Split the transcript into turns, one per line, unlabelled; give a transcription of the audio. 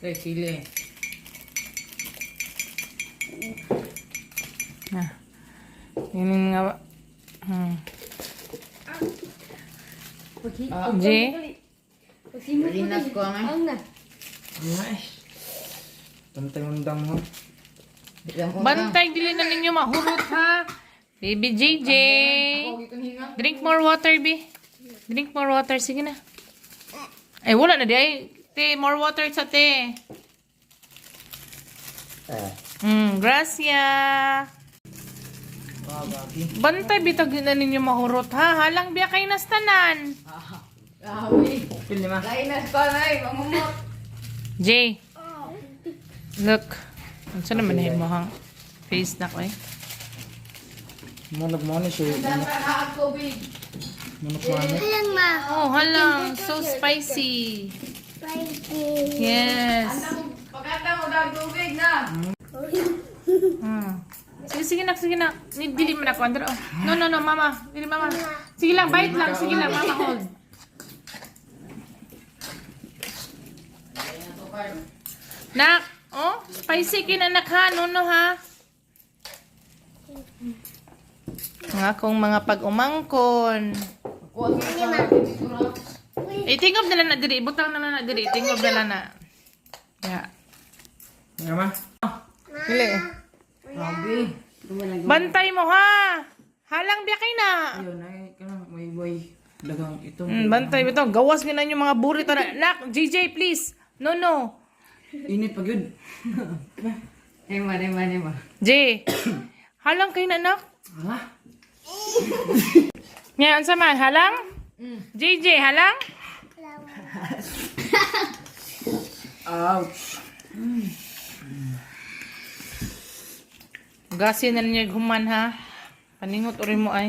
Okay, sili.
Na. Yun yung mga... J?
Rinas ko ang
na.
Nice. Pantay undang mo.
Bantay, dili na ninyo mahurot ha. Baby JJ. Drink more water, B. Drink more water. Sige na. Ay, wala na di. Ay, te, more water sa te. Gracia. Bantay, bitag na ninyo mahurot ha. Halang biya kay nastanan.
Pili ma.
Lainas pa na eh, mamumot.
J. Look. Saan naman na mo hang face na ko eh.
Manok mo na siya.
Nakakaag tubig.
Manok mo na.
Ayan ma.
Oh, halang. So spicy.
Spicy.
Yes.
Pagkata mo daw tubig na.
Sige na. Dili mo na ko. Oh. No, mama. Dili, mama. Sige lang, bite lang. Sige lang, mama, hold. Nak, oh, spicy kinanak ha, no, ha. Nga kong mga pag-umangkon. Tingog na lang na diri. Butang na lang na diri. Tingog na lang na. Yeah.
Nga ma.
Dili.
Grabe.
Bantay mo ha. Halang biya kay na.
Ayun, ay ka lang. May boy. Dagang ito.
Bantay mo to. Gawas nga na yung mga burrito na. Nak, JJ, please. No.
Init pag yun.
Ema.
J. Halang kay na, nak.
Ha?
Ngayon sa man, halang? JJ, halang?
Ouch.
Gasin na niya guman ha. Paningot uri mo ay.